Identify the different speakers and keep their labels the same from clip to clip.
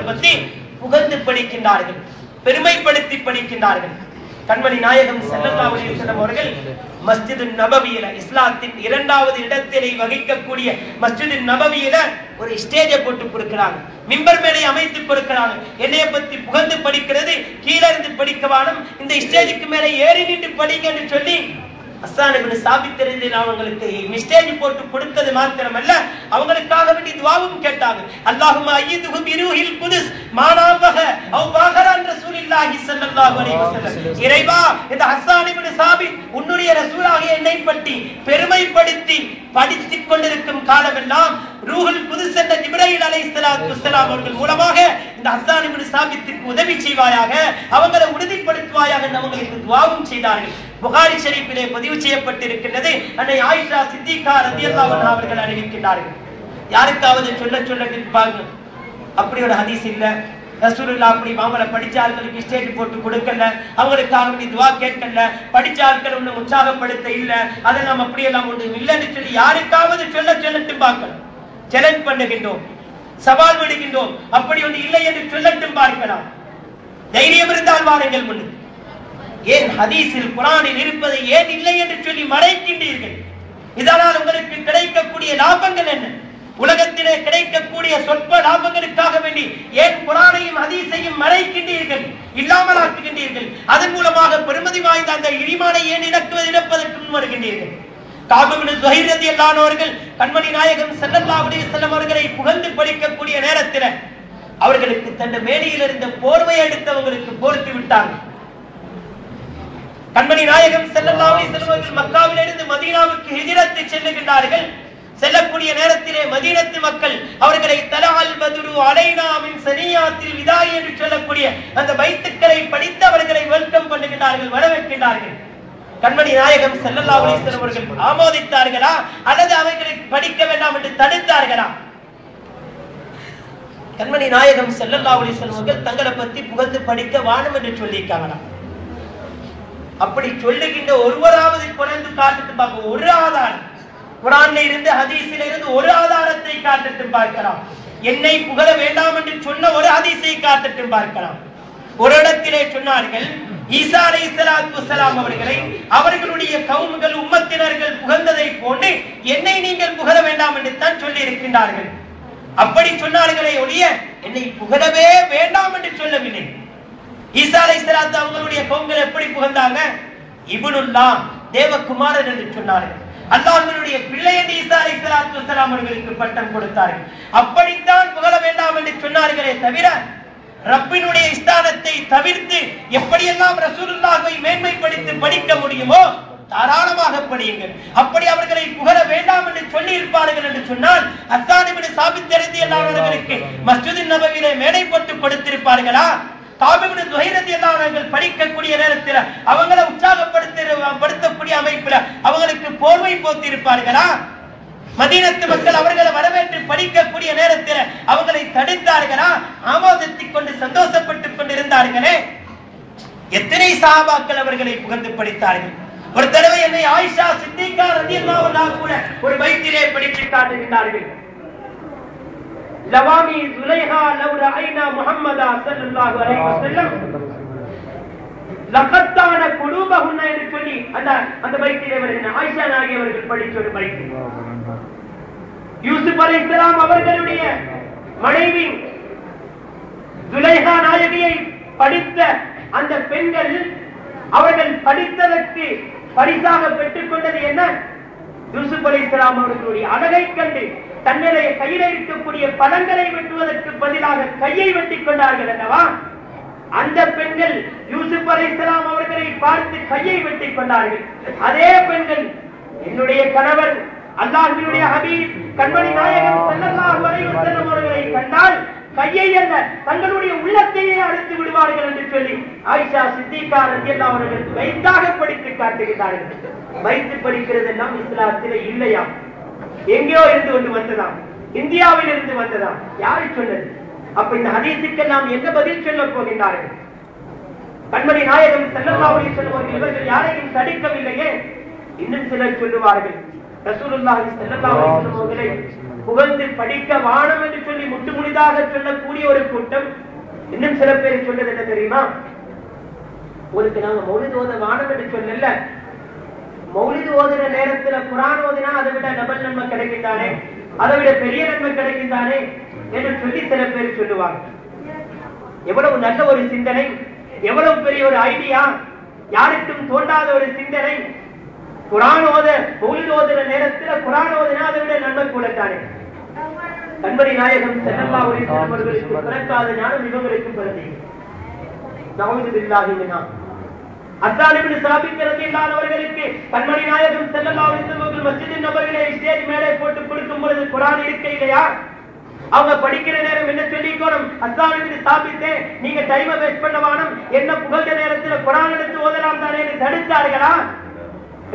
Speaker 1: பற்றி புகழ்ந்து படிக்கின்றார்கள், பெருமைப்படுத்தி படிக்கின்றார்கள். கண்மணி நாயகம் ஸல்லல்லாஹு அலைஹி வஸல்லம் அவர்கள் மஸ்ஜிது நபவியில, இஸ்லாத்தின் இரண்டாவது இடத்திலே வகிக்கக்கூடிய மஸ்ஜிது நபவியில ஒரு ஸ்டேஜை போட்டு கொடுக்கிறாங்க, மிம்பர் மேலே அமைத்து கொடுக்கிறாங்க. என்னைய பத்தி புகழ்ந்து படிக்கிறது கீழே இருந்து படிக்கவானும், இந்த ஸ்டேஜுக்கு மேலே ஏறி நின்று படிங்கன்னு சொல்லி ஹஸ்ஸான் இப்னு சாபித் ரலியல்லாஹு அவங்களுக்கு ஸ்டேஜ் போட்டு கொடுத்தது மாத்திரமல்ல, அவங்களுக்காக வேண்டி துஆவும் கேட்டாங்க. அல்லாஹும்ம அய்யிதுஹு பிரூஹில் குதுஸ் மானாவஹ அவ் வாஹரன் ரசூலுல்லாஹி ஸல்லல்லாஹு அலைஹி வஸல்லம். இறைவா, இந்த ஹஸ்ஸான் இப்னு சாபித் உன்னுடைய ரசூலாகிய என்னை பற்றி பெருமைப்படுத்தி படித்துக் கொண்டிருக்கும் காலமெல்லாம் ரூஹுல் குதுஸ் என்ற ஜிப்ரீல் அலைஹிஸ்ஸலாத்து வஸ்ஸலாம் அவர்கள் மூலமாக இந்த ஹஸ்ஸான் இப்னு சாபித்துக்கு உதவி செய்வாயாக, அவங்களை உறுதிப்படுத்துவாயாக என்று அவங்களுக்கு துஆவும் செய்தார்கள். புகாரி ஷரீஃபிலே பதிவு செய்யப்பட்டிருக்கின்றது. அன்னை ஆயிஷா சித்திகா ரலியல்லாஹு அன்ஹா அவர்கள் அறிவிக்கின்றார்கள், யாருக்காவது சொல்ல நிற்பாங்க, அப்படி ஒரு ஹதீஸ் இல்ல. ரசூலுல்லாஹ் அப்படி அவங்கள படிச்ச ஆட்களுக்கு ஸ்டேஜ் போட்டு கொடுக்கல, அவங்களுக்காக வேண்டி துஆ கேட்கல, படிச்ச ஆட்கள் ஒண்ணு உற்சாகப்படுத்த இல்ல, அதை நாம் அப்படியெல்லாம் ஒன்று இல்லைன்னு சொல்லி யாருக்காவது சொல்லட்டும் பார்க்கலாம். சேலஞ்ச் பண்ணுகின்றோம், சவால் விடுகின்றோம், அப்படி ஒன்று இல்லை என்று சொல்லட்டும் பார்க்கலாம். தைரியம் இருந்தால் வாருங்கள் முன்னுக்கு. ஏன் ஹதீஸில் குர்ஆனில் இருப்பதை ஏன் இல்லை என்று சொல்லி மறைக்கின்றீர்கள்? இதனால் உங்களுக்கு கிடைக்கக்கூடிய லாபங்கள் என்ன? உலகத்திலே கிடைக்கக்கூடிய சொற்ப லாபங்களுக்காக வேண்டி ஏன் குர்ஆனையும் ஹதீஸையும் மறைக்கின்றீர்கள், இல்லாமல் ஆக்குகின்றீர்கள்? அதன் மூலமாக பெருமதி வாய்ந்த அந்த ஈமானை ஏன் இழப்பதற்கு முன் வருகின்றீர்கள்? கஅப் இப்னு ஸுஹைர் ரலியல்லாஹு அன்ஹு அவர்கள் கண்மணி நாயகம் ஸல்லல்லாஹு அலைஹி வஸல்லம் அவர்களை புகழ்ந்து படிக்கக்கூடிய நேரத்தில் அவர்களுக்கு தன் மேனியில் இருந்த போர்வையை எடுத்தவங்களுக்கு போர்த்து விட்டாங்க. கண்மணி நாயகம் ஸல்லல்லாஹு அலைஹி வஸல்லம் அவர்கள் மக்காவிலிருந்து மதீனாவுக்கு ஹிஜ்ரத் செல்லுகின்றார்கள். செல்லக்கூடிய நேரத்திலே மதீனத்து மக்கள் அவர்களை தலஅல் பத்ரு அலைனா மின் சனியாத்தில் விதாய் என்று சொல்லக்கூடிய அந்த பைத்துக்களை படித்து அவர்களை வெல்கம் பண்ணுகிறார்கள், வரவேற்கிறார்கள். கண்மணி நாயகம் ஸல்லல்லாஹு அலைஹி வஸல்லம் அவர்கள் ஆமோதித்தார்களா அல்லது அவர்களை படிக்க வேண்டாம் என்று தடுத்தார்களா? கண்மணி நாயகம் ஸல்லல்லாஹு அலைஹி வஸல்லம் அவர்கள் தங்களை பற்றி புகழ்ந்து படிக்க வாணும் என்று சொல்லியிருக்காங்களா? அப்படி சொல்லுகின்ற ஒருவராவது குறைந்து காட்டுட்டு பார்க்க, ஒரு ஆதாரம் குர்ஆன்ல இருந்து ஹதீஸில் இருந்து ஒரு ஆதாரத்தை காட்டுட்டு பார்க்கலாம். என்னை புகழ வேண்டாம் என்று சொன்ன ஒரு ஹதீஸை காட்டுட்டு பார்க்கலாம். ஒரு இடத்திலே சொன்னார்கள், ஈசா அலைஹிஸ்ஸலாத்து வஸ்ஸலாம் அவர்களை அவர்களுடைய கவும்கள் உம்மத்தினர்கள் புகழ்ந்ததை போன்று என்னை நீங்கள் புகழ வேண்டாம் என்று தான் சொல்லி இருக்கின்றார்கள். அப்படி சொன்னார்களே ஒழிய என்னை புகழவே வேண்டாம் என்று சொல்லவில்லை. ஈசா அலைஹிஸ்ஸலாத்து அவங்களுடைய கவும்கள் எப்படி புகழ்ந்தாங்க? இப்னுல்லாஹ், தேவகுமாரன் என்று சொன்னார்கள். அல்லாஹ்வுடைய பிள்ளை என்று ஈசா அலைஹிஸ்ஸலாத்து வஸ்ஸலாம் அவர்களுக்கு பட்டம் கொடுத்தார்கள். அப்படித்தான் புகழ வேண்டாம் என்று சொன்னார்களே தவிர ரப்பினுடைய ஸ்தானத்தை தவிர்த்து எப்படியெல்லாம் ரசூலுல்லாஹ்வை மேன்மைப்படுத்தி படிக்க முடியுமோ தாராளமாக படியுங்கள். அப்படி அவர்களை புகழ வேண்டாம் என்று சொல்லி இருப்பார்கள் என்று சொன்னால் ஹஸ்ஸான் இப்னு சாபித் ரலியல்லாஹு அன்ஹு அவர்களுக்கு மஸ்ஜிது நபவியிலே மேடை போட்டு கொடுத்திருப்பார்களா? கஅப் இப்னு ஸுஹைர் ரலியல்லாஹு அன்ஹு அவர்கள் படிக்கக்கூடிய நேரத்தில் அவங்களை உற்சாகப்படுத்தக்கூடிய அமைப்பில் அவங்களுக்கு போர்வை போத்தி இருப்பார்களா? மதீனத்து மக்கள் அவர்களை வரவேற்று படிக்கக்கூடிய நேரத்தில் அவங்களை தடுத்தார்களா? ஆமோதித்துக் கொண்டு சந்தோஷப்பட்டுக் கொண்டிருந்தார்களே. எத்தனை சஹாபாக்கள் அவர்களை புகழ்ந்து படித்தார்கள். ஒரு தடவை என்னை ஆயிஷா சித்திகா ரலியல்லாஹு அன்ஹா கூட ஒரு பைத்திலே படித்து காட்டுகிறார்கள். லவாமி சுலைஹா லவ் ரஐனா முஹம்மதா ஸல்லல்லாஹு அலைஹி வஸல்லம் லகத்தான குலூபஹுன்ன என்று சொல்லி அந்த பைத்திலே வருகிற ஆயிஷா நாயகி அவர்கள் படித்த ஒரு பைத்தி. யூசுப் அலைஹிஸ்ஸலாம் அவர்களுடைய மனைவி சுலைஹா நாயகியை படித்த அந்த பெண்கள் அவர்கள் படித்ததற்கு பரிசாக பெற்றுக் கொண்டது என்ன? யூசுப் அலைஹிஸ்ஸலாம் அவர்களுடைய அழகை கண்டு தன்னுடைய கையில இருக்கக்கூடிய பழங்களை வெட்டுவதற்கு பதிலாக கையை வெட்டிக் கொண்டார்கள் அல்லவா? அந்த பெண்கள் யூசுப் அலைஹிஸ்ஸலாம் அவர்களை பார்த்து கையை வெட்டிக் கொண்டார்கள். அதே பெண்கள் என்னுடைய கணவர் அல்லாஹ்வினுடைய ஹபீப் கண்மணி நாயகம் ஸல்லல்லாஹு அலைஹி வஸல்லம் அவர்களை கண்டால் கையை அல்ல தங்களுடைய உள்ளத்தையே அறுத்து விடுவார்கள் என்று சொல்லி ஆயிஷா சித்திகா ரலியல்லாஹு அன்ஹா அவர்கள் வைத்தாக படித்து காட்டுகிறார்கள். வைத்து படிக்கிறது எல்லாம் இஸ்லாத்திலே இல்லையா? எங்கேயோ இருந்து கொண்டு வந்ததாம், இந்தியாவில் இருந்து வந்ததாம். யாரு சொன்னது? அப்ப இந்த ஹதீஸுக்கெல்லாம் என்ன பதில் சொல்ல போகின்றார்கள்? கண்மணி நாயகம் ஸல்லல்லாஹு அலைஹி வஸல்லம் அவர்கள் இவர்கள் யாரையும் தடுக்கவில்லையே. இன்னும் சிலர் சொல்லுவார்கள், ரசூலுல்லாஹி ஸல்லல்லாஹு அலைஹி வஸல்லம் அவர்களை புகழ்ந்து படிக்க வானம் என்று சொல்லி முட்டுமுடிதாக சொல்லக்கூடிய ஒரு கூட்டம். இன்னும் சில பேர் சொல்றது என்ன தெரியுமா? உங்களுக்கு நாங்க மௌலித் ஓத வானம் என்று சொல்லல, மௌலித் ஓதுற நேரத்துல குர்ஆன் ஓதினா அதை விட டபுள் நன்மை கிடைக்குதானே, அதை விட பெரிய நன்மை கிடைக்குதானே என்று சொல்லி சில பேர் சொல்லுவாங்க. எவ்வளவு நல்ல ஒரு சிந்தனை, எவ்வளவு பெரிய ஒரு ஐடியா, யாருக்கும் தோன்றாத ஒரு சிந்தனை. குர்ஆன் ஓத மௌலித் ஓதுற நேரத்துல குர்ஆன் ஓதினா அதை விட நன்மை கூடத்தானே. கண்மணி நாயகம் ஸல்லல்லாஹு அலைஹி வஸல்லம் அவர்களுக்கு பிறக்காத ஞானம் இவங்களுக்கு பிறந்தது. நஊது பில்லாஹி மின்ஹா. அஸ்ஸான் இப்னு சாபித் ரலியல்லாஹு அன்ஹு அவர்களுக்கு கண்மணி நாயகம் ஸல்லல்லாஹு அலைஹி வஸல்லம் அவர்கள் மஸ்ஜித் நபவியிலே ஸ்டேஜ் மேலே போட்டு கொடுக்கும் பொழுது குர்ஆன் இருக்க இல்லையா? அவங்க படிக்கிற நேரம் என்ன சொல்லிக்கணும்? அஸ்ஸான் இப்னு சாபித்தே, நீங்க டைமை வேஸ்ட் பண்ண வேணாம், என்ன புகழ்ந்த நேரத்துல குர்ஆன் எடுத்து ஓதலாம் தானே என்று தடுத்தார்களா?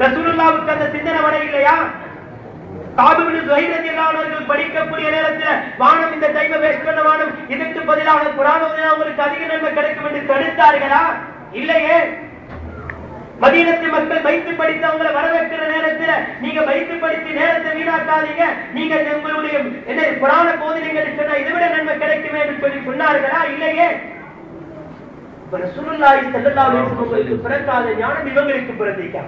Speaker 1: ரசூலுல்லாஹ்வுக்கு அந்த சிந்தனை வர இல்லையா? காப் இப்னு ஸுஹைர் ரலியல்லாஹு அன்ஹு அவர்கள் படிக்கக்கூடிய நேரத்துல வானம் இந்த டைமை வேஸ்ட் பண்ண வேணாம், இதுக்கு பதிலாக குர்ஆன் ஓதினா உங்களுக்கு அதிக நன்மை கிடைக்கும் என்று தடுத்தார்களா? இல்லையே. மதீனத்து மக்கள் வைத்து படித்தவங்களை வரவேற்கிற நேரத்துல நீங்க வைத்து படித்து நேரத்தை வீணாக்காதீங்க, நீங்க உங்களுடைய என்ன குர்ஆனை ஓதுனீங்கன்னு சொன்னா இதை விட நன்மை கிடைக்குமே என்று சொல்லி சொன்னார்களா? இல்லையே. ரசூலுல்லாஹி ஸல்லல்லாஹு அலைஹி வஸல்லம் பிறக்காத ஞானம் இவங்களுக்கு பிறந்திருக்கா?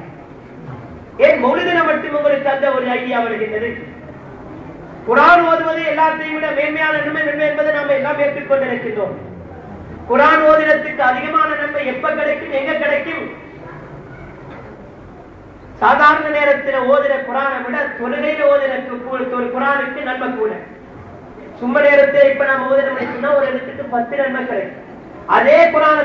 Speaker 1: ஏன் மௌலிதின மட்டும் உங்களுக்கு அந்த ஒரு ஐடியா வருகின்றது? குர்ஆன் ஓதுவது எல்லாத்தையும் விட மேன்மையான நன்மை என்பதை நாம எல்லாம் ஏற்றுக்கொண்டிருக்கின்றோம். குர்ஆன் ஓதுறதுக்கு அதிகமான நன்மை எப்ப கிடைக்கும், எங்க கிடைக்கும்? சாதாரண நேரத்தில் ஓதுற குர்ஆனை விட தொழுகையில ஓதுற ஒரு குர்ஆனுக்கு நன்மை கூட. சும்ம நேரத்தில் இப்ப நாம ஓதுறோம்னு சொன்னா ஒரு இடத்துக்கு 10 நன்மை கிடைக்கும். அதே குர்ஆனை